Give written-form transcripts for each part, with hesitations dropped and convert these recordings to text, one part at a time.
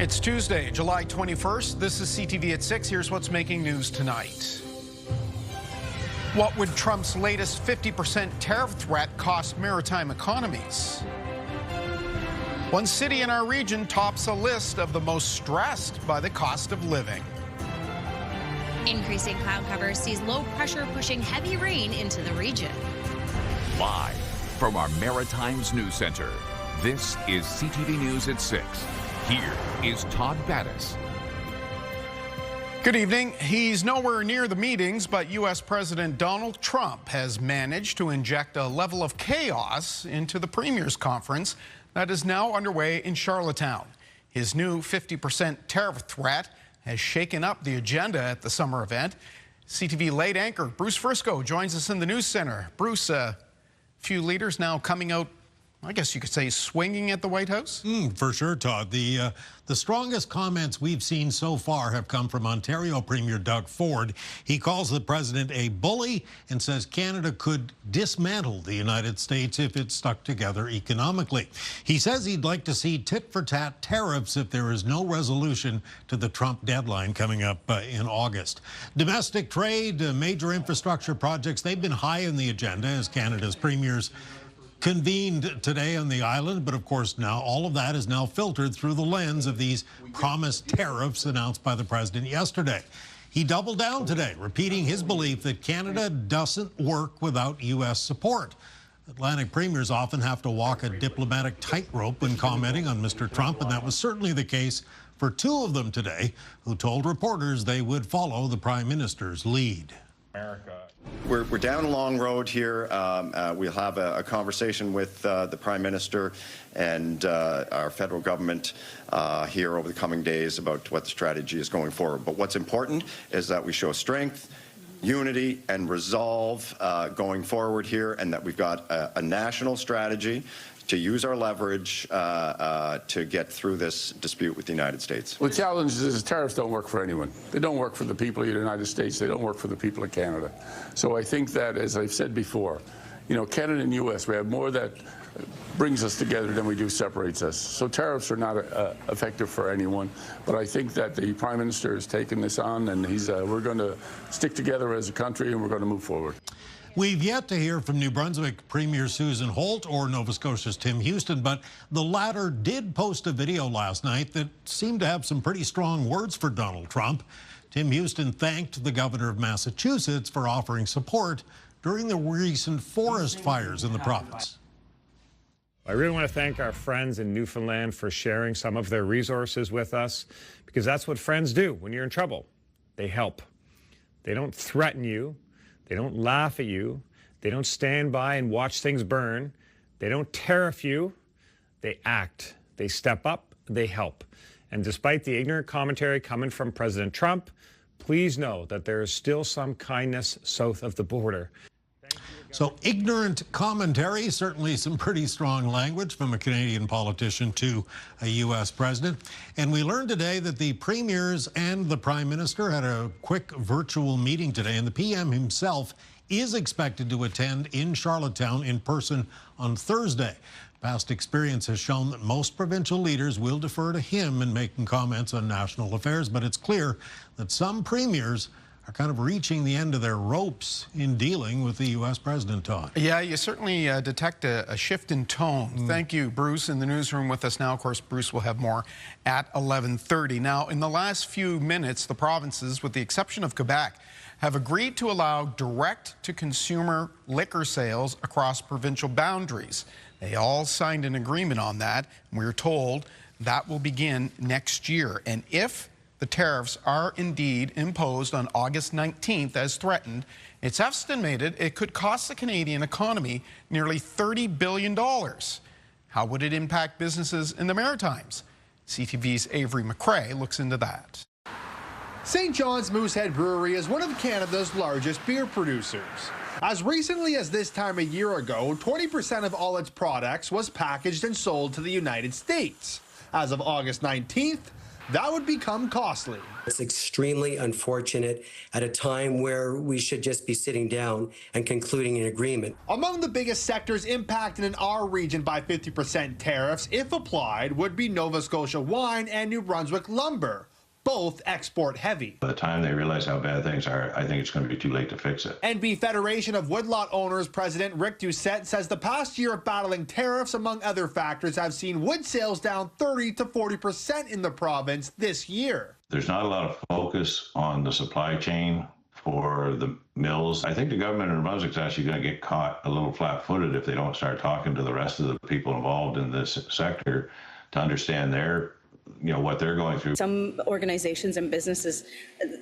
It's Tuesday, July 21st. This is CTV at 6. Here's what's making news tonight. What would Trump's latest 50% tariff threat cost maritime economies? One city in our region tops a list of the most stressed by the cost of living. Increasing cloud cover sees low pressure pushing heavy rain into the region. Live from our Maritimes News Center, this is CTV News at 6. Here is Todd Battis. Good evening. He's nowhere near the meetings, but U.S. President Donald Trump has managed to inject a level of chaos into the Premier's Conference that is now underway in Charlottetown. His new 50% tariff threat has shaken up the agenda at the summer event. CTV late anchor Bruce Frisco joins us in the news center. Bruce, a few leaders now coming out, I guess you could say, swinging at the White House? For sure, Todd. The strongest comments we've seen so far have come from Ontario Premier Doug Ford. He calls the president a bully and says Canada could dismantle the United States if it stuck together economically. He says he'd like to see tit-for-tat tariffs if there is no resolution to the Trump deadline coming up in August. Domestic trade, major infrastructure projects, they've been high in the agenda as Canada's premiers convened today on the island, but of course now all of that is now filtered through the lens of these promised tariffs announced by the president yesterday. He doubled down today, repeating his belief that Canada doesn't work without U.S. support. Atlantic premiers often have to walk a diplomatic tightrope when commenting on Mr. Trump, and that was certainly the case for two of them today, who told reporters they would follow the Prime Minister's lead. We're down a long road here. We'll have a conversation with the Prime Minister and our federal government here over the coming days about what the strategy is going forward. But what's important is that we show strength, unity, and resolve going forward here, and that we've got a national strategy to use our leverage to get through this dispute with the United States. Well, the challenge is tariffs don't work for anyone. They don't work for the people of the United States. They don't work for the people of Canada. So I think that, as I've said before, you know, Canada and U.S., we have more that brings us together than we do separates us. So tariffs are not effective for anyone. But I think that the Prime Minister has taken this on, and we're going to stick together as a country, and we're going to move forward. We've yet to hear from New Brunswick Premier Susan Holt or Nova Scotia's Tim Houston, but the latter did post a video last night that seemed to have some pretty strong words for Donald Trump. Tim Houston thanked the governor of Massachusetts for offering support during the recent forest fires in the province. I really want to thank our friends in Newfoundland for sharing some of their resources with us, because that's what friends do when you're in trouble. They help. They don't threaten you. They don't laugh at you. They don't stand by and watch things burn. They don't tariff you. They act. They step up. They help. And despite the ignorant commentary coming from President Trump, please know that there is still some kindness south of the border. So ignorant commentary, certainly some pretty strong language from a Canadian politician to a U.S. president. And we learned today that the premiers and the Prime Minister had a quick virtual meeting today, and the PM himself is expected to attend in Charlottetown in person on Thursday. Past experience has shown that most provincial leaders will defer to him in making comments on national affairs, but it's clear that some premiers are kind of reaching the end of their ropes in dealing with the U.S. president, Todd. Yeah, you certainly detect a shift in tone. Thank you, Bruce. In the newsroom with us now, of course, Bruce will have more at 11:30. Now, in the last few minutes, the provinces, with the exception of Quebec, have agreed to allow direct-to-consumer liquor sales across provincial boundaries. They all signed an agreement on that, and we're told that will begin next year. And if the tariffs are indeed imposed on August 19th as threatened, it's estimated it could cost the Canadian economy nearly $30 billion. How would it impact businesses in the Maritimes? CTV's Avery McRae looks into that. St. John's Moosehead Brewery is one of Canada's largest beer producers. As recently as this time a year ago, 20% of all its products was packaged and sold to the United States. As of August 19th, that would become costly. It's extremely unfortunate at a time where we should just be sitting down and concluding an agreement. Among the biggest sectors impacted in our region by 50% tariffs, if applied, would be Nova Scotia wine and New Brunswick lumber, both export heavy. By the time they realize how bad things are, I think it's going to be too late to fix it. NB Federation of Woodlot Owners President Rick Doucette says the past year of battling tariffs, among other factors, have seen wood sales down 30 to 40% in the province this year. There's not a lot of focus on the supply chain for the mills. I think the government in New Brunswick is actually going to get caught a little flat-footed if they don't start talking to the rest of the people involved in this sector to understand their what they're going through. Some organizations and businesses,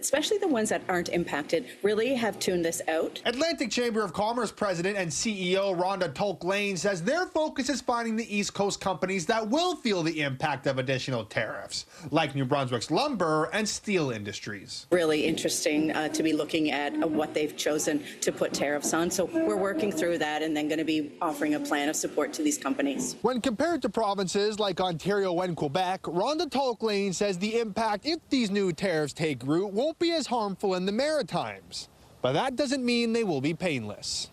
especially the ones that aren't impacted, really have tuned this out. Atlantic Chamber of Commerce President and CEO Rhonda Tolk-Lane says their focus is finding the East Coast companies that will feel the impact of additional tariffs, like New Brunswick's lumber and steel industries. Really interesting to be looking at what they've chosen to put tariffs on. So we're working through that and then going to be offering a plan of support to these companies. When compared to provinces like Ontario and Quebec, Rhonda Tolk-Lane says the impact, if these new tariffs take root, won't be as harmful in the Maritimes. But that doesn't mean they will be painless.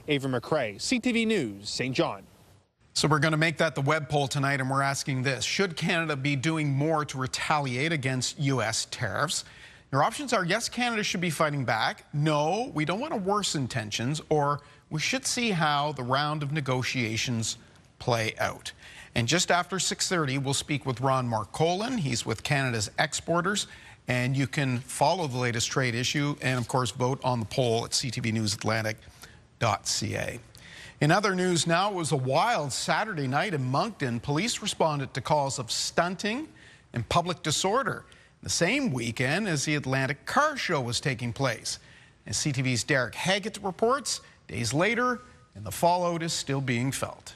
Ava McRae, CTV News, St. John. So we're going to make that the web poll tonight, and we're asking this: should Canada be doing more to retaliate against U.S. tariffs? Your options are yes, Canada should be fighting back, no, we don't want to worsen tensions, or we should see how the round of negotiations play out. And just after 6:30, we'll speak with Ron Marcolin. He's with Canada's Exporters. And you can follow the latest trade issue and, of course, vote on the poll at ctvnewsatlantic.ca. In other news now, it was a wild Saturday night in Moncton. Police responded to calls of stunting and public disorder the same weekend as the Atlantic Car Show was taking place. As CTV's Derek Haggett reports, days later, and the fallout is still being felt.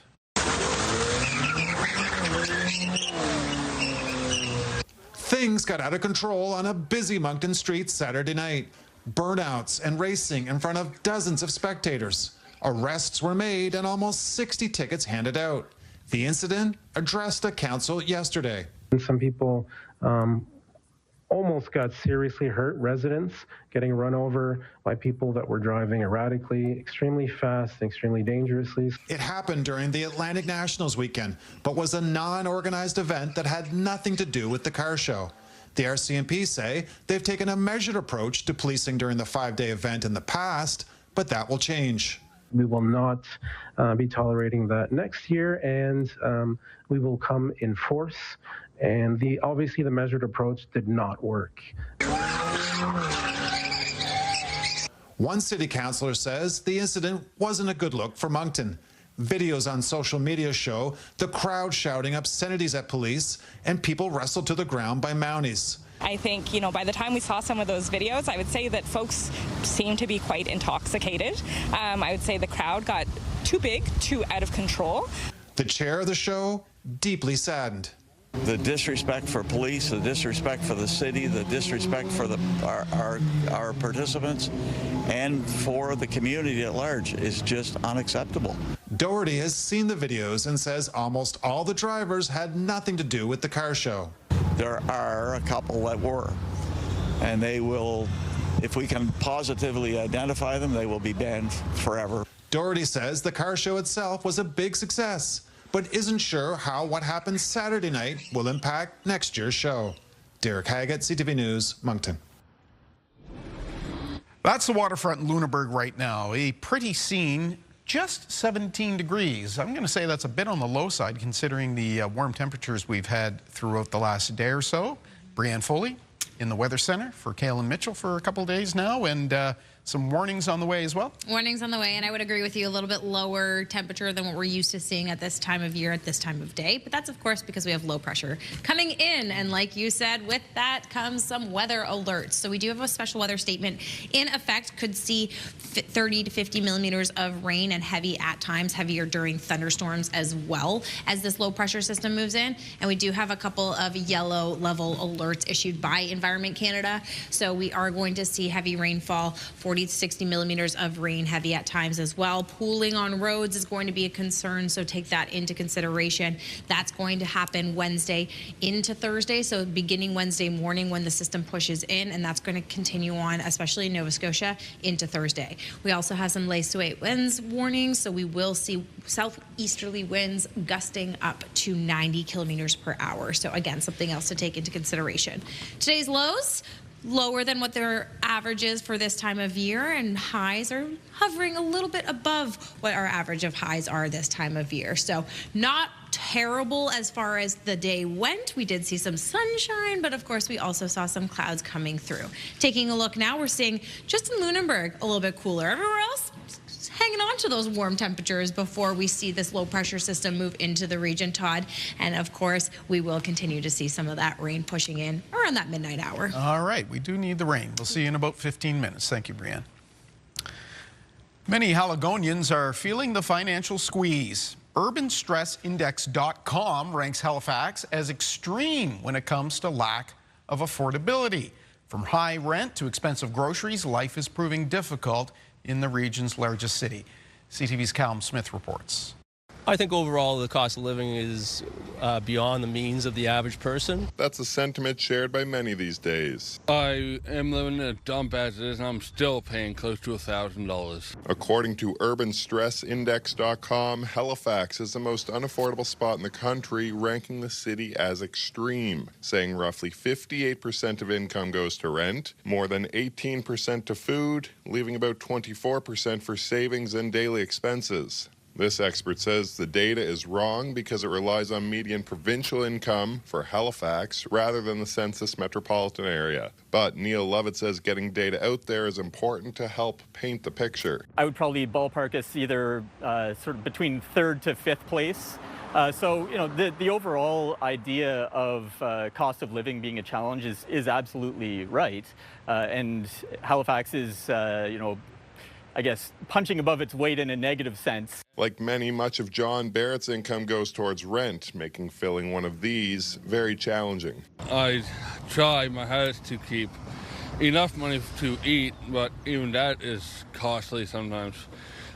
Things got out of control on a busy Moncton street Saturday night. Burnouts and racing in front of dozens of spectators. Arrests were made and almost 60 tickets handed out. The incident addressed at council yesterday. Some people almost got seriously hurt, residents getting run over by people that were driving erratically, extremely fast, extremely dangerously. It happened during the Atlantic Nationals weekend, but was a non-organized event that had nothing to do with the car show. The RCMP say they've taken a measured approach to policing during the 5-day event in the past, but that will change. We will not be tolerating that next year, and we will come in force. And obviously the measured approach did not work. One city councillor says the incident wasn't a good look for Moncton. Videos on social media show the crowd shouting obscenities at police and people wrestled to the ground by Mounties. I think, by the time we saw some of those videos, I would say that folks seemed to be quite intoxicated. I would say the crowd got too big, too out of control. The chair of the show deeply saddened. The disrespect for police, the disrespect for the city, the disrespect for our participants, and for the community at large is just unacceptable. Doherty has seen the videos and says almost all the drivers had nothing to do with the car show. There are a couple that were, and they will, if we can positively identify them, they will be banned forever. Doherty says the car show itself was a big success, but isn't sure how what happened Saturday night will impact next year's show. Derek Haggett, CTV News, Moncton. That's the waterfront in Lunenburg right now. A pretty scene, just 17 degrees. I'm going to say that's a bit on the low side considering the warm temperatures we've had throughout the last day or so. Brianne Foley in the Weather Center for Kalen Mitchell for a couple of days now, and some warnings on the way as well. Warnings on the way, and I would agree with you, a little bit lower temperature than what we're used to seeing at this time of year, at this time of day. But that's, of course, because we have low pressure coming in. And like you said, with that comes some weather alerts. So we do have a special weather statement in effect. Could see 30 to 50 millimeters of rain and heavy at times, heavier during thunderstorms as well as this low pressure system moves in. And we do have a couple of yellow level alerts issued by Environment Canada. So we are going to see heavy rainfall for 40 to 60 millimeters of rain, heavy at times as well. Pooling on roads is going to be a concern, so take that into consideration. That's going to happen Wednesday into Thursday, so beginning Wednesday morning when the system pushes in, and that's going to continue on, especially in Nova Scotia, into Thursday. We also have some lace to 8 winds warnings, so we will see southeasterly winds gusting up to 90 kilometers per hour. So again, something else to take into consideration. Today's lows, lower than what their average is for this time of year, and highs are hovering a little bit above what our average of highs are this time of year. So not terrible as far as the day went. We did see some sunshine, but of course we also saw some clouds coming through. Taking a look now, we're seeing just in Lunenburg a little bit cooler. Everywhere else, hanging on to those warm temperatures before we see this low pressure system move into the region, Todd. And of course, we will continue to see some of that rain pushing in around that midnight hour. All right, we do need the rain. We'll see you in about 15 minutes. Thank you, Brianne. Many Haligonians are feeling the financial squeeze. UrbanStressIndex.com ranks Halifax as extreme when it comes to lack of affordability. From high rent to expensive groceries, life is proving difficult in the region's largest city. CTV's Callum Smith reports. I think overall the cost of living is beyond the means of the average person. That's a sentiment shared by many these days. I am living in a dump as it is, and I'm still paying close to $1,000. According to UrbanStressIndex.com, Halifax is the most unaffordable spot in the country, ranking the city as extreme, saying roughly 58% of income goes to rent, more than 18% to food, leaving about 24% for savings and daily expenses. This expert says the data is wrong because it relies on median provincial income for Halifax rather than the census metropolitan area. But Neil Lovett says getting data out there is important to help paint the picture. I would probably ballpark us either sort of between 3rd to 5th place. So, you know, the overall idea of cost of living being a challenge is absolutely right. And Halifax is, you know, I guess, punching above its weight in a negative sense. Like many, much of John Barrett's income goes towards rent, making filling one of these very challenging. I try my hardest to keep enough money to eat, but even that is costly sometimes.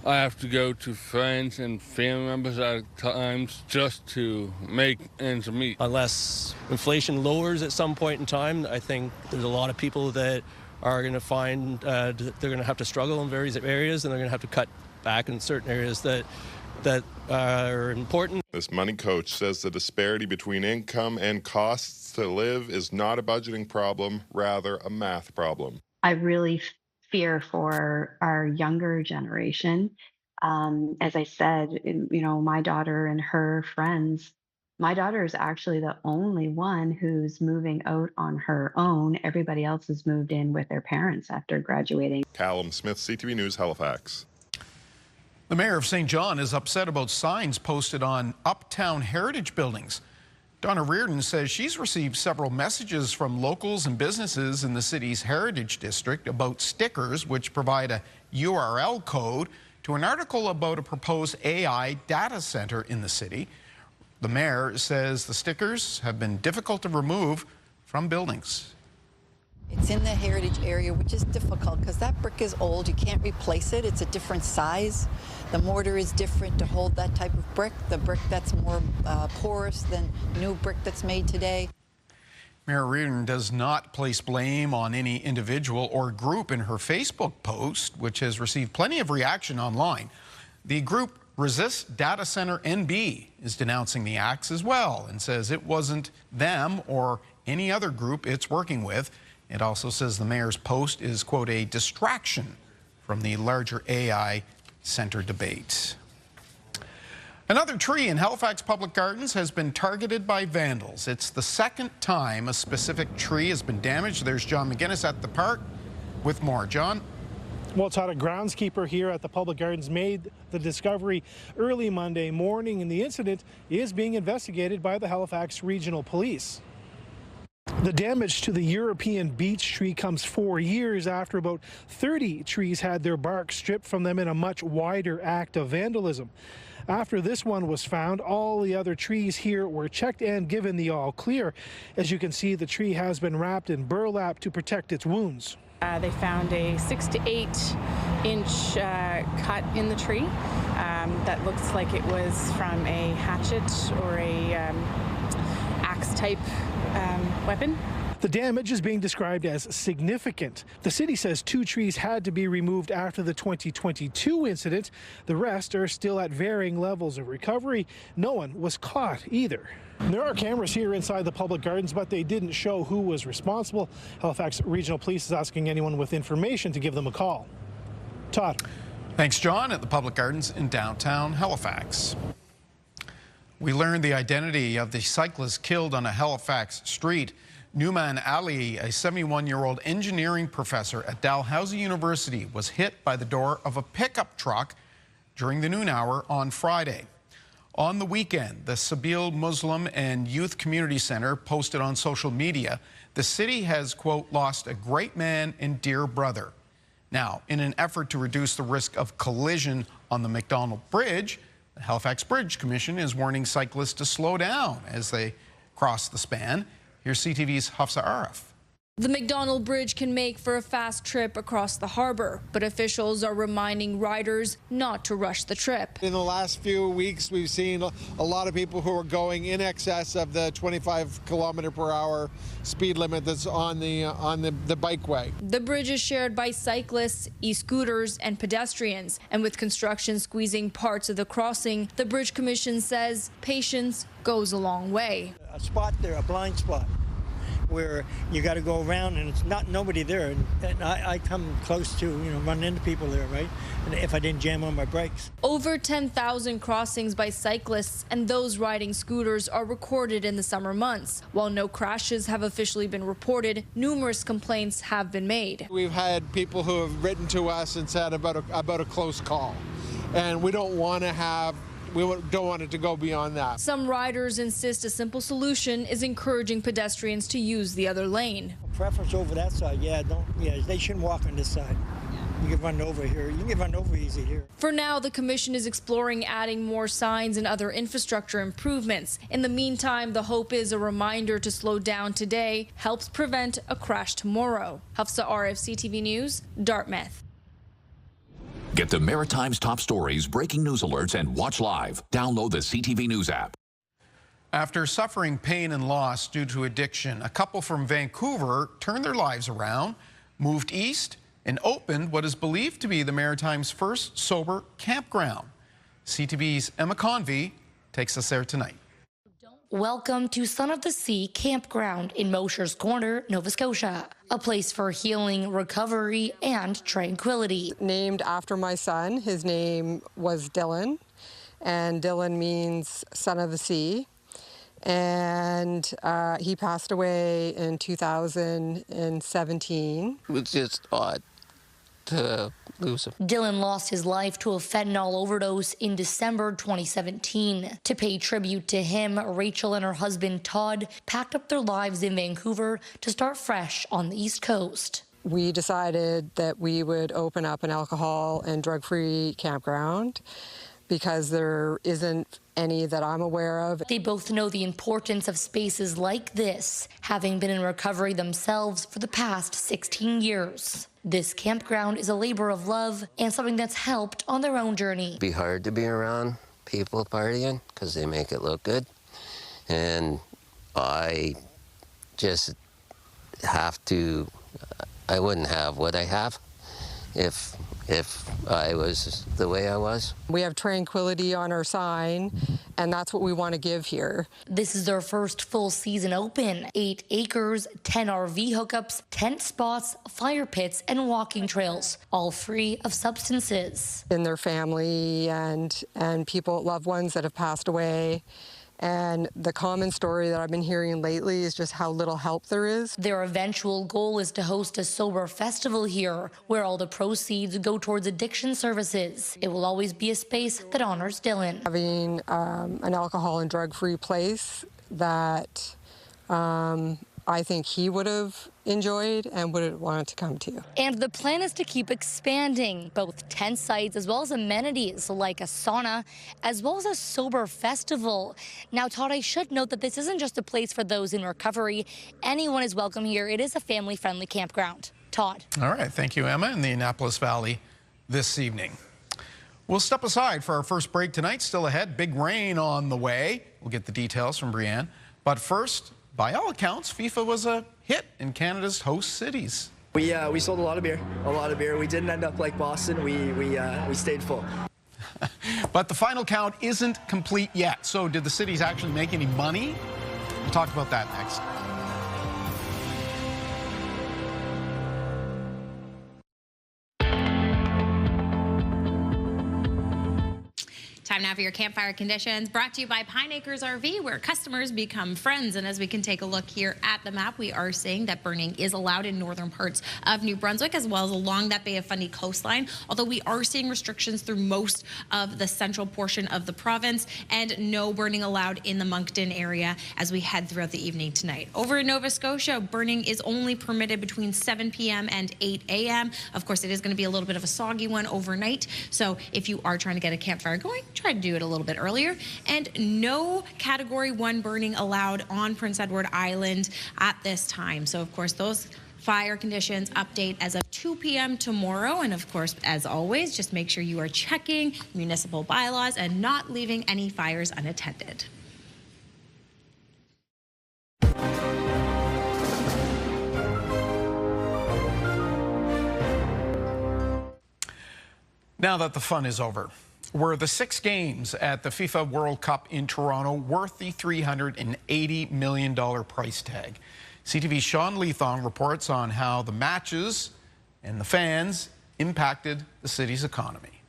I have to go to friends and family members at times just to make ends meet. Unless inflation lowers at some point in time, I think there's a lot of people that are going to find they're going to have to struggle in various areas, and they're going to have to cut back in certain areas that are important. This money coach says the disparity between income and costs to live is not a budgeting problem, rather a math problem. I really fear for our younger generation. As I said, you know, my daughter and her friends, my daughter is actually the only one who's moving out on her own. Everybody else has moved in with their parents after graduating. Callum Smith, CTV News, Halifax. The mayor of St. John is upset about signs posted on uptown heritage buildings. Donna Reardon says she's received several messages from locals and businesses in the city's heritage district about stickers which provide a URL code to an article about a proposed AI data center in the city. The mayor says the stickers have been difficult to remove from buildings. It's in the heritage area, which is difficult because that brick is old. You can't replace it. It's a different size. The mortar is different to hold that type of brick. The brick that's more porous than new brick that's made today. Mayor Reardon does not place blame on any individual or group in her Facebook post, which has received plenty of reaction online. The group Resist Data Center NB is denouncing the acts as well and says it wasn't them or any other group it's working with. It also says the mayor's post is, quote, a distraction from the larger AI center debate. Another tree in Halifax Public Gardens has been targeted by vandals. It's the second time a specific tree has been damaged. There's John McGuinness at the park with more. John? Well, Todd, a groundskeeper here at the Public Gardens made the discovery early Monday morning, and the incident is being investigated by the Halifax Regional Police. The damage to the European beech tree comes 4 years after about 30 trees had their bark stripped from them in a much wider act of vandalism. After this one was found, all the other trees here were checked and given the all clear. As you can see, the tree has been wrapped in burlap to protect its wounds. They found a 6 to 8 inch cut in the tree that looks like it was from a hatchet or a axe type weapon. The damage is being described as significant. The city says 2 trees had to be removed after the 2022 incident. The rest are still at varying levels of recovery. No one was caught either. There are cameras here inside the public gardens, but they didn't show who was responsible. Halifax Regional Police is asking anyone with information to give them a call. Todd. Thanks, John, at the public gardens in downtown Halifax. We learned the identity of the cyclist killed on a Halifax street. Numan Ali, a 71-year-old engineering professor at Dalhousie University, was hit by the door of a pickup truck during the noon hour on Friday. On the weekend, the Sabil Muslim and Youth Community Center posted on social media, the city has, quote, lost a great man and dear brother. Now, in an effort to reduce the risk of collision on the McDonald Bridge, the Halifax Bridge Commission is warning cyclists to slow down as they cross the span. Here's CTV's Hafsa Arif. The McDonald Bridge can make for a fast trip across the harbor, but officials are reminding riders not to rush the trip. In the last few weeks, we've seen a lot of people who are going in excess of the 25-kilometer-per-hour speed limit that's on the bikeway. The bridge is shared by cyclists, e-scooters, and pedestrians, and with construction squeezing parts of the crossing, the Bridge Commission says patience goes a long way. A spot there, a blind spot, where you got to go around and it's nobody there, and I come close to running into people there, right? And if I didn't jam on my brakes. Over 10,000 crossings by cyclists and those riding scooters are recorded in the summer months. While no crashes have officially been reported, numerous complaints have been made. We've had people who have written to us and said about a close call, and we don't want it to go beyond that. Some riders insist a simple solution is encouraging pedestrians to use the other lane. Preference over that side, they shouldn't walk on this side. You can run over here. You can get run over easy here. For now, the commission is exploring adding more signs and other infrastructure improvements. In the meantime, the hope is a reminder to slow down today helps prevent a crash tomorrow. Hafsa Arif, CTV News, Dartmouth. Get the Maritime's top stories, breaking news alerts, and watch live. Download the CTV News app. After suffering pain and loss due to addiction, a couple from Vancouver turned their lives around, moved east, and opened what is believed to be the Maritime's first sober campground. CTV's Emma Convey takes us there tonight. Welcome to Son of the Sea Campground in Mosher's Corner, Nova Scotia. A place for healing, recovery, and tranquility. Named after my son. His name was Dylan, and Dylan means son of the sea. And he passed away in 2017. It was just odd to lose him. Dylan lost his life to a fentanyl overdose in December 2017. To pay tribute to him, Rachel and her husband Todd packed up their lives in Vancouver to start fresh on the East Coast. We decided that we would open up an alcohol and drug-free campground because there isn't any that I'm aware of. They both know the importance of spaces like this, having been in recovery themselves for the past 16 years. This campground is a labor of love and something that's helped on their own journey. It'd be hard to be around people partying because they make it look good. And I just have to, I wouldn't have what I have if I was the way I was. We have tranquility on our sign, and that's what we want to give here. This is their first full season open. 8 acres, 10 RV hookups, tent spots, fire pits, and walking trails, all free of substances. In their family and people, loved ones that have passed away. And the common story that I've been hearing lately is just how little help there is. Their eventual goal is to host a sober festival here, where all the proceeds go towards addiction services. It will always be a space that honors Dylan. Having an alcohol and drug-free place that I think he would have enjoyed and would have wanted to come to. And the plan is to keep expanding both tent sites as well as amenities like a sauna, as well as a sober festival. Now, Todd, I should note that this isn't just a place for those in recovery. Anyone is welcome here. It is a family-friendly campground. Todd. All right. Thank you, Emma, in the Annapolis Valley this evening. We'll step aside for our first break tonight. Still ahead, big rain on the way. We'll get the details from Brianne. But first, by all accounts, FIFA was a hit in Canada's host cities. We sold a lot of beer. We didn't end up like Boston. We stayed full. But the final count isn't complete yet. So did the cities actually make any money? We'll talk about that next. Time now for your campfire conditions, brought to you by Pine Acres RV, where customers become friends. And as we can take a look here at the map, we are seeing that burning is allowed in northern parts of New Brunswick, as well as along that Bay of Fundy coastline, although we are seeing restrictions through most of the central portion of the province, and no burning allowed in the Moncton area as we head throughout the evening tonight. Over in Nova Scotia, burning is only permitted between 7 p.m. and 8 a.m. Of course, it is going to be a little bit of a soggy one overnight, so if you are trying to get a campfire going, try to do it a little bit earlier. And no Category 1 burning allowed on Prince Edward Island at this time. So of course those fire conditions update as of 2 p.m. tomorrow. And of course, as always, just make sure you are checking municipal bylaws and not leaving any fires unattended. Now that the fun is over, were the 6 games at the FIFA World Cup in Toronto worth the $380 million price tag? CTV's Sean Leathong reports on how the matches and the fans impacted the city's economy.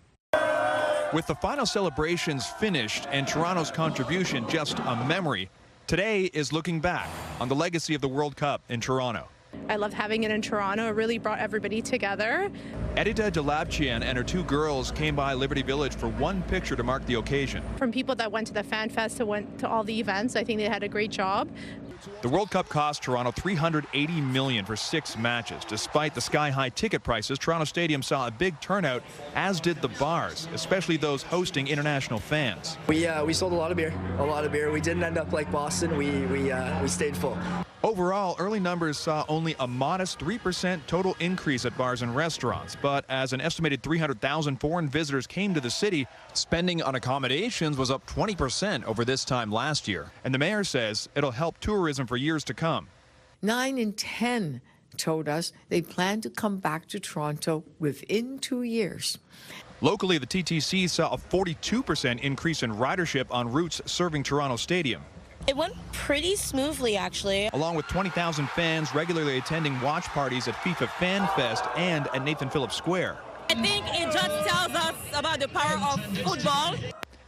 With the final celebrations finished and Toronto's contribution just a memory, today is looking back on the legacy of the World Cup in Toronto. I love having it in Toronto. It really brought everybody together. Edita Delabchian and her 2 girls came by Liberty Village for one picture to mark the occasion. From people that went to the Fan Fest to went to all the events, I think they had a great job. The World Cup cost Toronto $380 million for 6 matches. Despite the sky-high ticket prices, Toronto Stadium saw a big turnout, as did the bars, especially those hosting international fans. We sold a lot of beer. We didn't end up like Boston. We stayed full. Overall, early numbers saw only a modest 3% total increase at bars and restaurants. But as an estimated 300,000 foreign visitors came to the city, spending on accommodations was up 20% over this time last year. And the mayor says it'll help tourism for years to come. 9 in 10 told us they plan to come back to Toronto within 2 years. Locally, the TTC saw a 42% increase in ridership on routes serving Toronto Stadium. It went pretty smoothly, actually. Along with 20,000 fans regularly attending watch parties at FIFA Fan Fest and at Nathan Phillips Square. I think it just tells us about the power of football.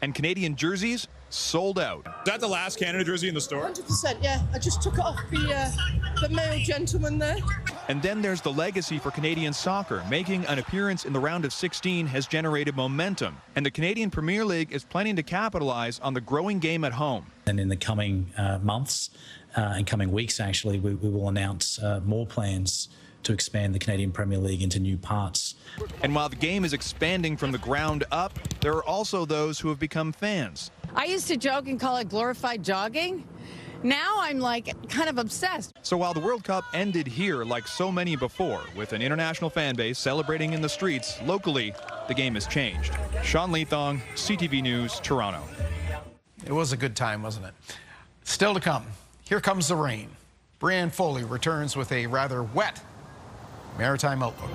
And Canadian jerseys sold out. Is that the last Canada jersey in the store? 100%, yeah. I just took it off the male gentleman there. And then there's the legacy for Canadian soccer. Making an appearance in the round of 16 has generated momentum. And the Canadian Premier League is planning to capitalize on the growing game at home. And in the coming months and coming weeks, actually, we will announce more plans to expand the Canadian Premier League into new parts. And while the game is expanding from the ground up, there are also those who have become fans. I used to joke and call it glorified jogging. Now I'm like kind of obsessed. So while the World Cup ended here like so many before, with an international fan base celebrating in the streets, locally, the game has changed. Sean Leathong, CTV News, Toronto. It was a good time, wasn't it? Still to come, here comes the rain. Brianne Foley returns with a rather wet Maritime Outlook.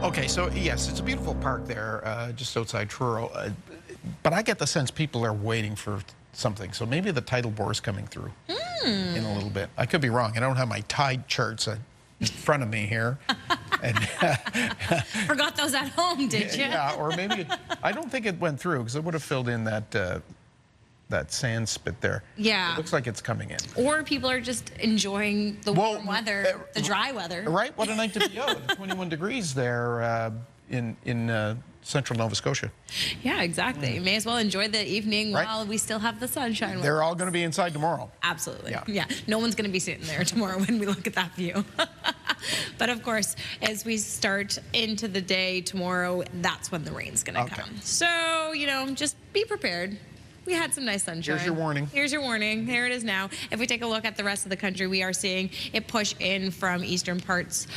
Okay, so yes, it's a beautiful park there, just outside Truro. But I get the sense people are waiting for something. So maybe the tidal bore is coming through in a little bit. I could be wrong. I don't have my tide charts in front of me here. And Forgot those at home, did you? Yeah, or maybe I don't think it went through because it would have filled in that sand spit there. Yeah. It looks like it's coming in. Or people are just enjoying the warm weather, the dry weather. Right? What a night to be out. 21 degrees there in central Nova Scotia. Yeah, exactly. You may as well enjoy the evening Right? while we still have the sunshine. with They're us. all going to be inside tomorrow. Absolutely. Yeah. Yeah. No one's going to be sitting there tomorrow when we look at that view. But of course, as we start into the day tomorrow, that's when the rain's going to come. So, you know, just be prepared. We had some nice sunshine. Here's your warning. Here's your warning. There it is now. If we take a look at the rest of the country, we are seeing it push in from eastern parts,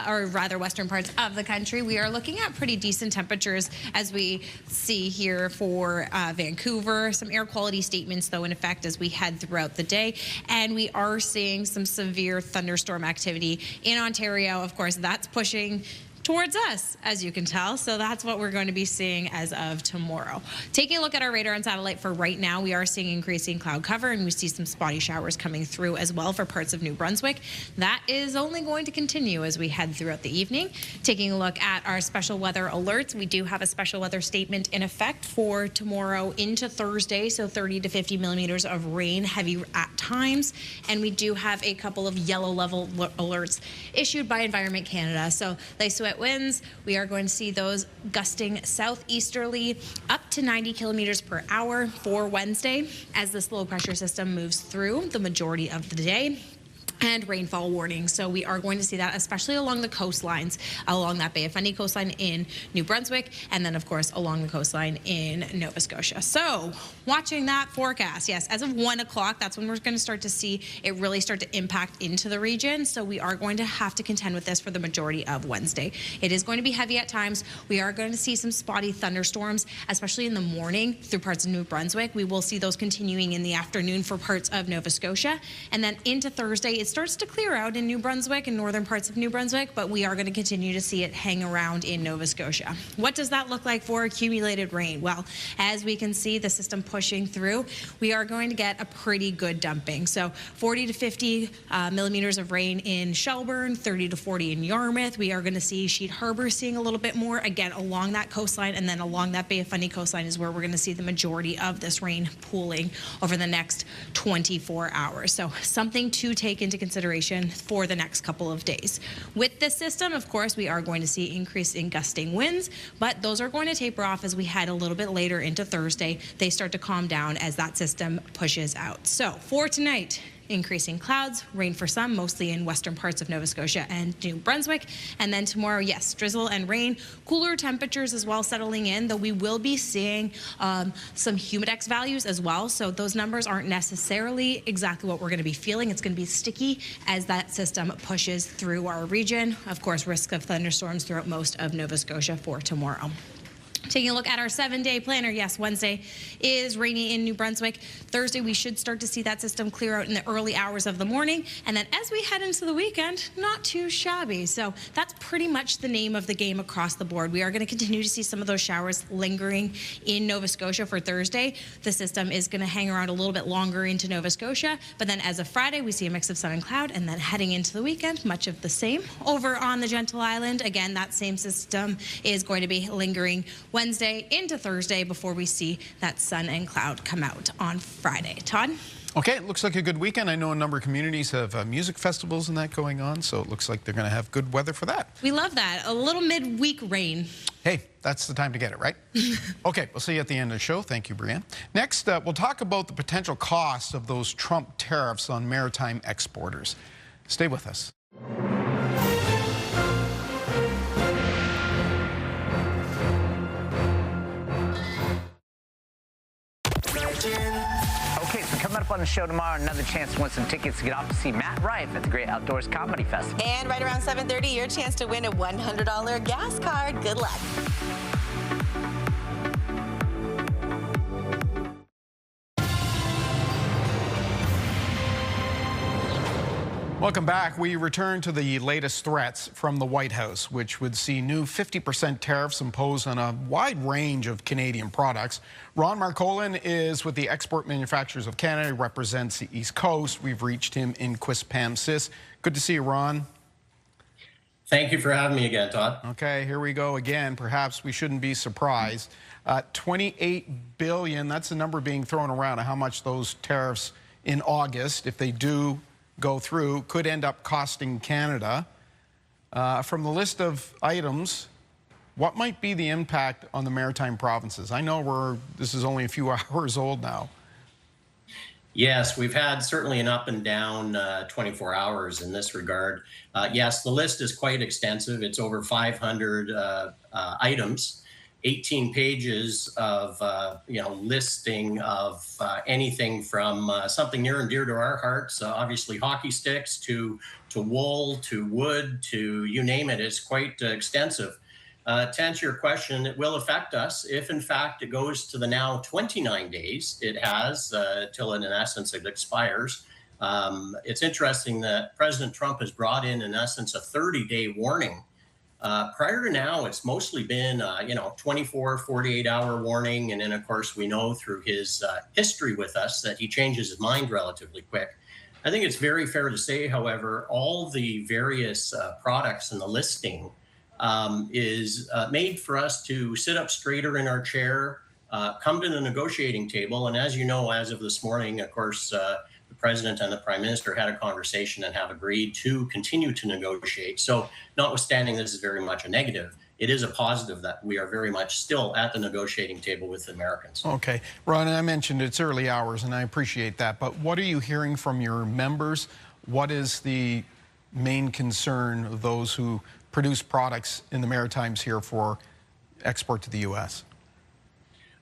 or rather western parts of the country. We are looking at pretty decent temperatures as we see here for Vancouver. Some air quality statements, though, in effect as we head throughout the day. And we are seeing some severe thunderstorm activity in Ontario. Of course, that's pushing towards us, as you can tell. So that's what we're going to be seeing as of tomorrow. Taking a look at our radar and satellite for right now, we are seeing increasing cloud cover, and we see some spotty showers coming through as well for parts of New Brunswick. That is only going to continue as we head throughout the evening. Taking a look at our special weather alerts, we do have a special weather statement in effect for tomorrow into Thursday, so 30 to 50 millimeters of rain, heavy at times, and we do have a couple of yellow level alerts issued by Environment Canada. So they sweat winds, we are going to see those gusting southeasterly up to 90 kilometers per hour for Wednesday as this low pressure system moves through the majority of the day. And rainfall warning. So we are going to see that, especially along the coastlines, along that Bay of Fundy coastline in New Brunswick, and then, of course, along the coastline in Nova Scotia. So watching that forecast, yes, as of 1 o'clock, that's when we're going to start to see it really start to impact into the region. So we are going to have to contend with this for the majority of Wednesday. It is going to be heavy at times. We are going to see some spotty thunderstorms, especially in the morning through parts of New Brunswick. We will see those continuing in the afternoon for parts of Nova Scotia. And then into Thursday, it starts to clear out in New Brunswick and northern parts of New Brunswick, but we are going to continue to see it hang around in Nova Scotia. What does that look like for accumulated rain? Well, as we can see the system pushing through, we are going to get a pretty good dumping. So 40 to 50 millimeters of rain in Shelburne, 30 to 40 in Yarmouth. We are going to see Sheet Harbour seeing a little bit more, again, along that coastline, and then along that Bay of Fundy coastline is where we're going to see the majority of this rain pooling over the next 24 hours. So something to take into consideration for the next couple of days. With this system, of course, we are going to see increase in gusting winds, but those are going to taper off as we head a little bit later into Thursday. They start to calm down as that system pushes out. So for tonight, increasing clouds, rain for some, mostly in western parts of Nova Scotia and New Brunswick. And then tomorrow, yes, drizzle and rain, cooler temperatures as well settling in, though we will be seeing some humidex values as well. So those numbers aren't necessarily exactly what we're going to be feeling. It's going to be sticky as that system pushes through our region. Of course, risk of thunderstorms throughout most of Nova Scotia for tomorrow. Taking a look at our 7-day planner, yes, Wednesday is rainy in New Brunswick. Thursday, we should start to see that system clear out in the early hours of the morning. And then as we head into the weekend, not too shabby. So that's pretty much the name of the game across the board. We are going to continue to see some of those showers lingering in Nova Scotia for Thursday. The system is going to hang around a little bit longer into Nova Scotia. But then as of Friday, we see a mix of sun and cloud. And then heading into the weekend, much of the same. Over on the Gentle Island, again, that same system is going to be lingering Wednesday into Thursday before we see that sun and cloud come out on Friday. Todd? Okay, it looks like a good weekend. I know a number of communities have music festivals and that going on, so it looks like they're going to have good weather for that. We love that. A little midweek rain. Hey, that's the time to get it, right? Okay, we'll see you at the end of the show. Thank you, Brianne. Next, we'll talk about the potential cost of those Trump tariffs on maritime exporters. Stay with us. Okay, so coming up on the show tomorrow, another chance to win some tickets to get off to see Matt Rife at the Great Outdoors Comedy Festival. And right around 7:30, your chance to win a $100 gas card. Good luck. Welcome back. We return to the latest threats from the White House, which would see new 50% tariffs imposed on a wide range of Canadian products. Ron Marcolin is with the Export Manufacturers of Canada. He represents the East Coast. We've reached him in Quispamsis. Good to see you, Ron. Thank you for having me again, Todd. Okay, here we go again. Perhaps we shouldn't be surprised. $28 billion, that's the number being thrown around of how much those tariffs in August, if they do go through, could end up costing Canada. From the list of items, what might be the impact on the maritime provinces? I know this is only a few hours old now. Yes, we've had certainly an up and down 24 hours in this regard. Yes, the list is quite extensive. It's over 500 items, 18 pages of listing of anything from something near and dear to our hearts, obviously hockey sticks, to wool, to wood, to you name it. It's quite extensive. To answer your question, it will affect us if, in fact, it goes to the now 29 days it has till, in essence, it expires. It's interesting that President Trump has brought in essence, a 30-day warning. Prior to now, it's mostly been, 24, 48-hour warning. And then, of course, we know through his history with us that he changes his mind relatively quick. I think it's very fair to say, however, all the various products in the listing is made for us to sit up straighter in our chair, come to the negotiating table. And as you know, as of this morning, of course, the president and the prime minister had a conversation and have agreed to continue to negotiate. So notwithstanding this is very much a negative, it is a positive that we are very much still at the negotiating table with the Americans. Okay. Ron, I mentioned it's early hours, and I appreciate that. But what are you hearing from your members? What is the main concern of those who produce products in the Maritimes here for export to the U.S.?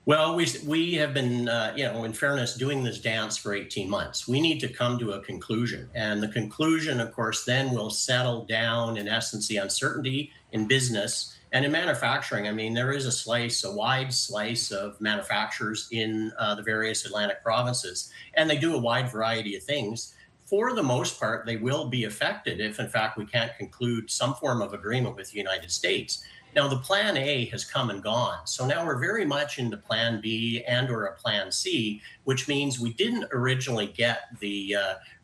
Well, we have been, in fairness, doing this dance for 18 months. We need to come to a conclusion. And the conclusion, of course, then will settle down, in essence, the uncertainty in business and in manufacturing. I mean, there is a wide slice of manufacturers in the various Atlantic provinces, and they do a wide variety of things. For the most part, they will be affected if, in fact, we can't conclude some form of agreement with the United States. Now, the Plan A has come and gone. So now we're very much into Plan B and or a Plan C, which means we didn't originally get the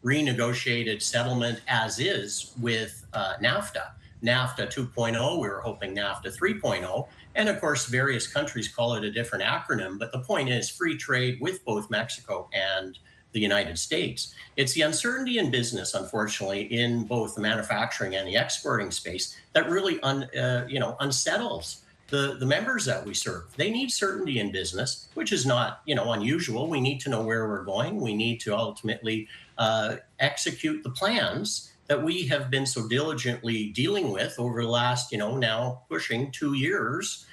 renegotiated settlement as is with NAFTA. NAFTA 2.0, we were hoping NAFTA 3.0. And of course, various countries call it a different acronym. But the point is free trade with both Mexico and the United States. It's the uncertainty in business, unfortunately, in both the manufacturing and the exporting space that really unsettles the members that we serve. They need certainty in business, which is not unusual. We need to know where we're going. We need to ultimately execute the plans that we have been so diligently dealing with over the last, now pushing 2 years.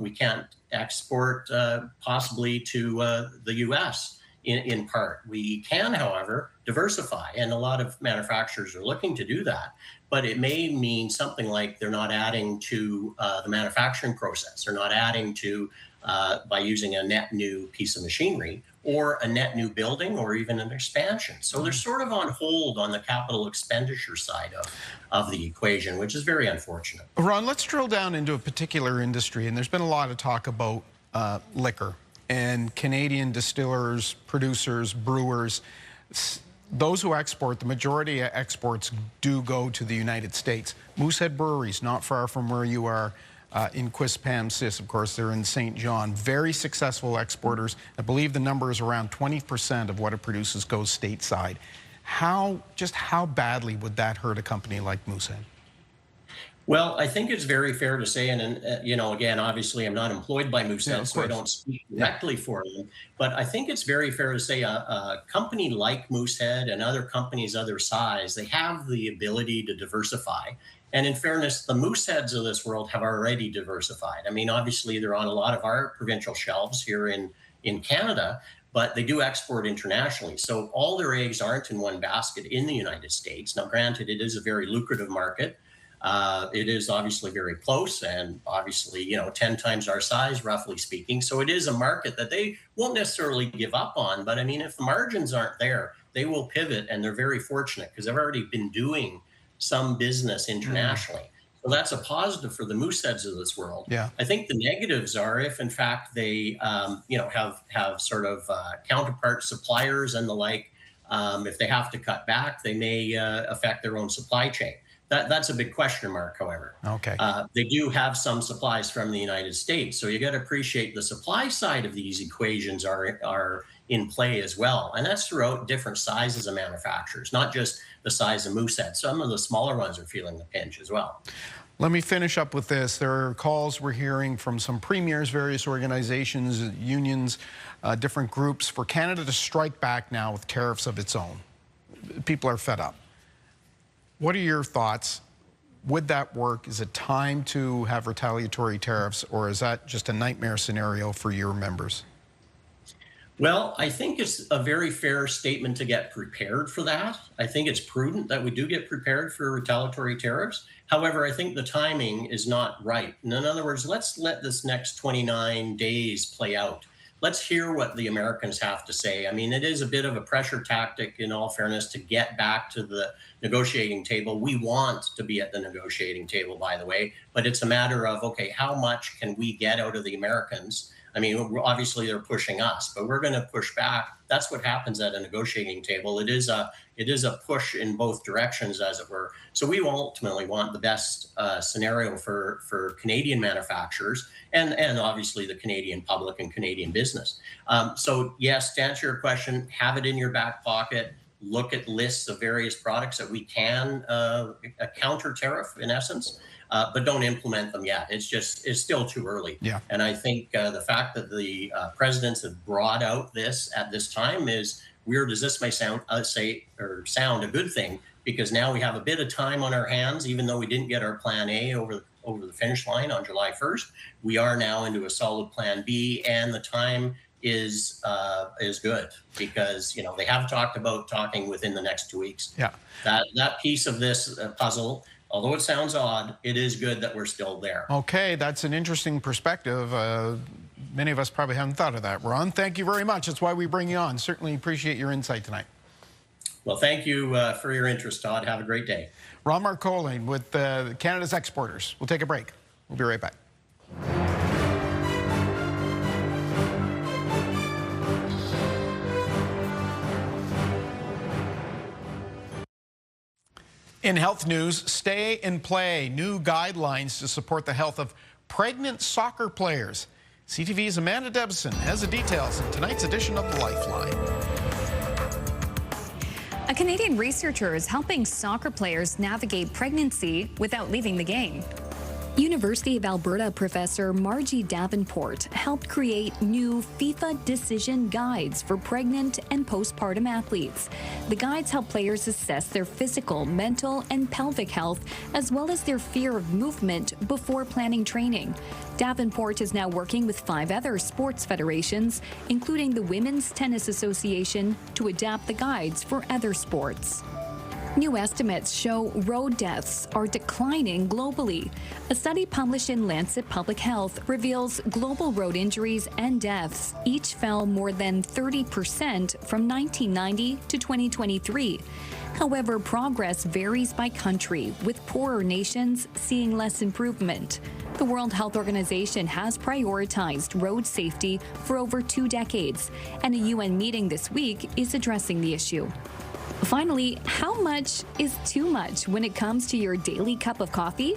We can't export possibly to the U.S. In part. We can, however, diversify, and a lot of manufacturers are looking to do that. But it may mean something like they're not adding to the manufacturing process. They're not adding to by using a net new piece of machinery or a net new building or even an expansion. So they're sort of on hold on the capital expenditure side of the equation, which is very unfortunate. Ron, let's drill down into a particular industry, and there's been a lot of talk about liquor. And Canadian distillers, producers, brewers, those who export, the majority of exports do go to the United States. Moosehead Breweries, not far from where you are in Quispamsis, of course, they're in St. John. Very successful exporters. I believe the number is around 20% of what it produces goes stateside. How badly would that hurt a company like Moosehead? Well, I think it's very fair to say, and again, obviously I'm not employed by Moosehead, so I don't speak directly for them, but I think it's very fair to say a company like Moosehead and other companies other size, they have the ability to diversify. And in fairness, the Mooseheads of this world have already diversified. I mean, obviously they're on a lot of our provincial shelves here in Canada, but they do export internationally. So all their eggs aren't in one basket in the United States. Now, granted, it is a very lucrative market. It is obviously very close and obviously, 10 times our size, roughly speaking. So it is a market that they won't necessarily give up on. But I mean, if the margins aren't there, they will pivot, and they're very fortunate because they've already been doing some business internationally. So that's a positive for the Mooseheads of this world. Yeah. I think the negatives are if, in fact, they, have sort of counterpart suppliers and the like. If they have to cut back, they may affect their own supply chain. That's a big question mark, however. Okay. They do have some supplies from the United States. So you got to appreciate the supply side of these equations are in play as well. And that's throughout different sizes of manufacturers, not just the size of Moosehead. Some of the smaller ones are feeling the pinch as well. Let me finish up with this. There are calls we're hearing from some premiers, various organizations, unions, different groups for Canada to strike back now with tariffs of its own. People are fed up. What are your thoughts? Would that work? Is it time to have retaliatory tariffs, or is that just a nightmare scenario for your members? Well, I think it's a very fair statement to get prepared for that. I think it's prudent that we do get prepared for retaliatory tariffs. However, I think the timing is not right. And in other words, let's let this next 29 days play out. Let's hear what the Americans have to say. I mean, it is a bit of a pressure tactic, in all fairness, to get back to the negotiating table. We want to be at the negotiating table, by the way, but it's a matter of, okay, how much can we get out of the Americans? I mean, obviously they're pushing us, but we're going to push back. That's what happens at a negotiating table. It is a push in both directions, as it were. So we ultimately want the best scenario for Canadian manufacturers and obviously the Canadian public and Canadian business. So yes, to answer your question, have it in your back pocket. Look at lists of various products that we can counter tariff, in essence. But don't implement them yet. It's still too early. Yeah. And I think the fact that the presidents have brought out this at this time is weird as this may sound, sound a good thing, because now we have a bit of time on our hands, even though we didn't get our plan A over the finish line on July 1st. We are now into a solid plan B, and the time is good because, you know, they have talked about talking within the next 2 weeks. Yeah. That piece of this puzzle, although it sounds odd, it is good that we're still there. Okay, that's an interesting perspective. Many of us probably haven't thought of that. Ron, thank you very much. That's why we bring you on. Certainly appreciate your insight tonight. Well, thank you for your interest, Todd. Have a great day. Ron Marcolin with Canada's Exporters. We'll take a break. We'll be right back. In health news, stay and play. New guidelines to support the health of pregnant soccer players. CTV's Amanda Debson has the details in tonight's edition of The Lifeline. A Canadian researcher is helping soccer players navigate pregnancy without leaving the game. University of Alberta professor Margie Davenport helped create new FIFA decision guides for pregnant and postpartum athletes. The guides help players assess their physical, mental, and pelvic health, as well as their fear of movement before planning training. Davenport is now working with 5 other sports federations, including the Women's Tennis Association, to adapt the guides for other sports. New estimates show road deaths are declining globally. A study published in Lancet Public Health reveals global road injuries and deaths each fell more than 30% from 1990 to 2023. However, progress varies by country, with poorer nations seeing less improvement. The World Health Organization has prioritized road safety for over 2 decades, and a UN meeting this week is addressing the issue. Finally, how much is too much when it comes to your daily cup of coffee?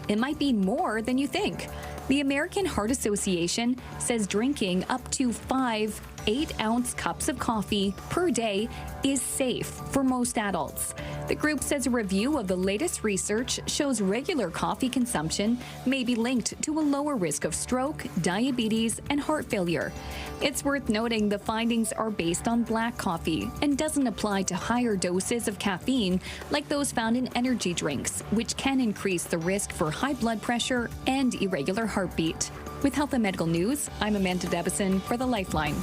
It might be more than you think. The American Heart Association says drinking up to 5 8-ounce cups of coffee per day is safe for most adults. The group says a review of the latest research shows regular coffee consumption may be linked to a lower risk of stroke, diabetes, and heart failure. It's worth noting the findings are based on black coffee and doesn't apply to higher doses of caffeine like those found in energy drinks, which can increase the risk for high blood pressure and irregular heartbeat. With Health and Medical News, I'm Amanda Debison for The Lifeline.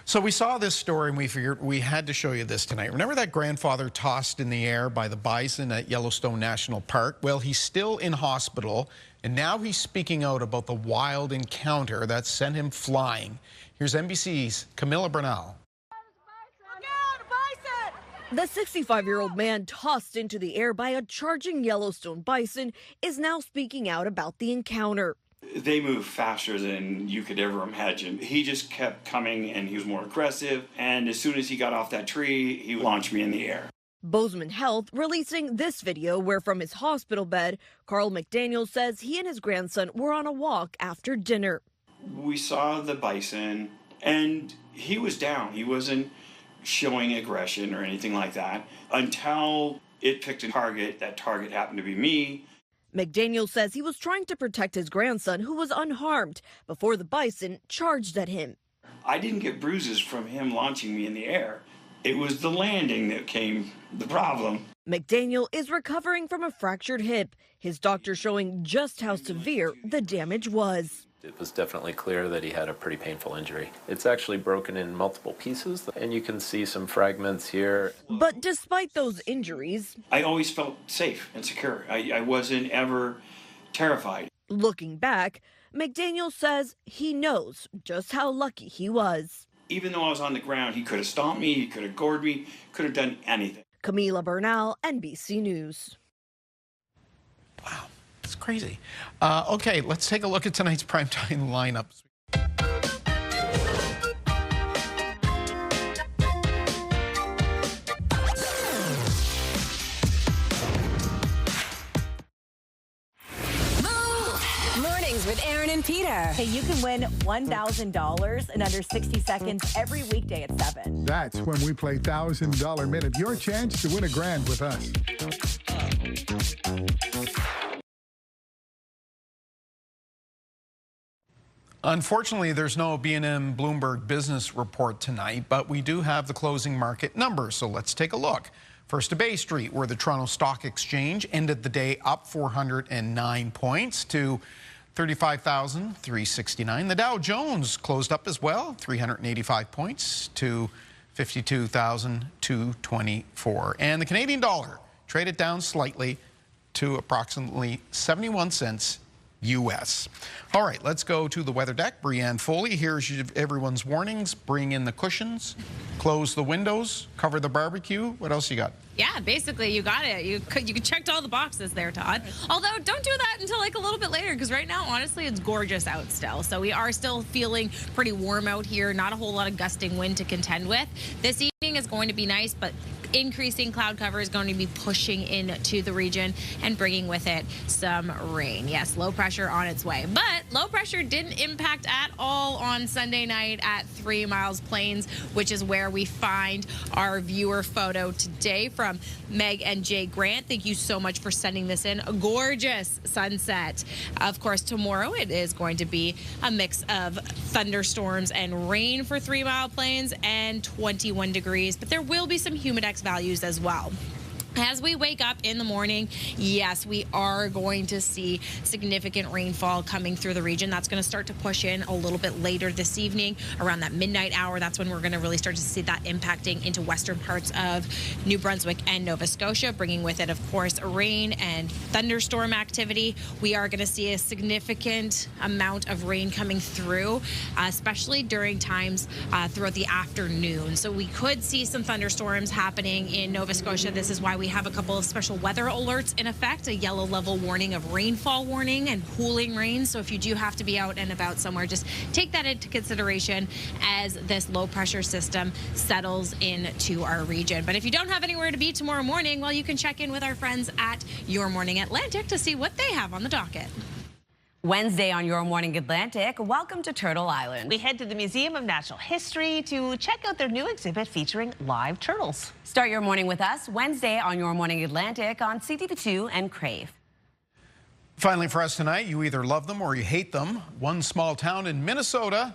So we saw this story and we figured we had to show you this tonight. Remember that grandfather tossed in the air by the bison at Yellowstone National Park? Well, he's still in hospital, and now he's speaking out about the wild encounter that sent him flying. Here's NBC's Camilla Bernal. The 65-year-old man tossed into the air by a charging Yellowstone bison is now speaking out about the encounter. They move faster than you could ever imagine. He just kept coming and he was more aggressive. And as soon as he got off that tree, he launched me in the air. Bozeman Health releasing this video where from his hospital bed, Carl McDaniel says he and his grandson were on a walk after dinner. We saw the bison, and he was down. He wasn't showing aggression or anything like that until it picked a target. That target happened to be me. McDaniel says he was trying to protect his grandson, who was unharmed, before the bison charged at him. I didn't get bruises from him launching me in the air. It was the landing that came the problem. McDaniel is recovering from a fractured hip, his doctor showing just how severe the damage was. It was definitely clear that he had a pretty painful injury. It's actually broken in multiple pieces, and you can see some fragments here. But despite those injuries, I always felt safe and secure. I wasn't ever terrified. Looking back, McDaniel says he knows just how lucky he was. Even though I was on the ground, he could have stomped me, he could have gored me, could have done anything. Camila Bernal, NBC News. Wow, it's crazy. Okay, let's take a look at tonight's primetime lineup. With Aaron and Peter. Hey, you can win $1,000 in under 60 seconds every weekday at 7. That's when we play $1,000 Minute. Your chance to win $1,000 with us. Unfortunately, there's no B&M Bloomberg business report tonight, but we do have the closing market numbers, so let's take a look. First to Bay Street, where the Toronto Stock Exchange ended the day up 409 points to 35,369. The Dow Jones closed up as well, 385 points to 52,224. And the Canadian dollar traded down slightly to approximately 71 cents U.S. All right, let's go to the weather deck. Brianne Foley, here's everyone's warnings. Bring in the cushions, close the windows, cover the barbecue. What else you got? Yeah, basically you got it. You checked all the boxes there, Todd. Although don't do that until like a little bit later, because right now, honestly, it's gorgeous out still. So we are still feeling pretty warm out here. Not a whole lot of gusting wind to contend with. This evening is going to be nice, but increasing cloud cover is going to be pushing into the region and bringing with it some rain. Yes, low pressure on its way. But low pressure didn't impact at all on Sunday night at 3 Miles Plains, which is where we find our viewer photo today from Meg and Jay Grant. Thank you so much for sending this in. A gorgeous sunset. Of course, tomorrow it is going to be a mix of thunderstorms and rain for 3 Mile Plains and 21 degrees, but there will be some humidex values as well. As we wake up in the morning, yes, we are going to see significant rainfall coming through the region. That's going to start to push in a little bit later this evening, around that midnight hour. That's when we're going to really start to see that impacting into western parts of New Brunswick and Nova Scotia, bringing with it, of course, rain and thunderstorm activity. We are going to see a significant amount of rain coming through, especially during times throughout the afternoon. So we could see some thunderstorms happening in Nova Scotia. This is why we have a couple of special weather alerts in effect, a yellow level warning of rainfall warning and pooling rain. So if you do have to be out and about somewhere, just take that into consideration as this low pressure system settles into our region. But if you don't have anywhere to be tomorrow morning, well, you can check in with our friends at Your Morning Atlantic to see what they have on the docket. Wednesday on Your Morning Atlantic, welcome to Turtle Island. We head to the Museum of Natural History to check out their new exhibit featuring live turtles. Start your morning with us Wednesday on Your Morning Atlantic on CTV2 and Crave. Finally for us tonight, you either love them or you hate them. One small town in Minnesota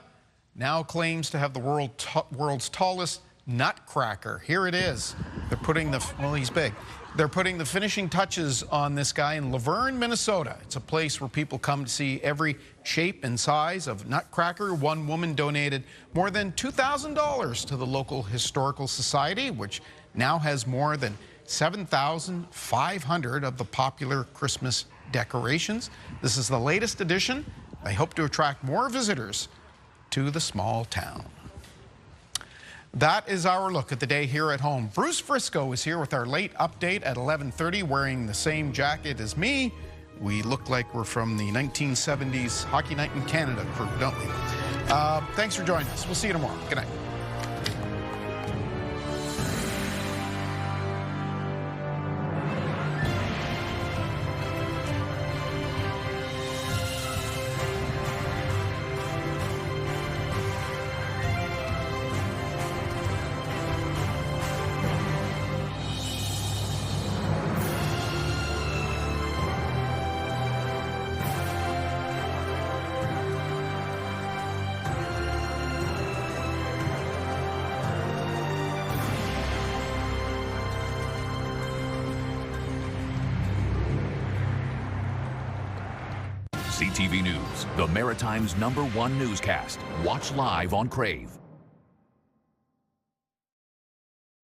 now claims to have the world's tallest nutcracker. Here it is. They're putting the, well, he's big. They're putting the finishing touches on this guy in Laverne, Minnesota. It's a place where people come to see every shape and size of nutcracker. One woman donated more than $2,000 to the local historical society, which now has more than 7,500 of the popular Christmas decorations. This is the latest edition. They hope to attract more visitors to the small town. That is our look at the day here at home. Bruce Frisco is here with our late update at 11:30, wearing the same jacket as me. We look like we're from the 1970s Hockey Night in Canada crew, don't we? Thanks for joining us. We'll see you tomorrow. Good night. CTV News, the Maritime's #1 newscast. Watch live on Crave.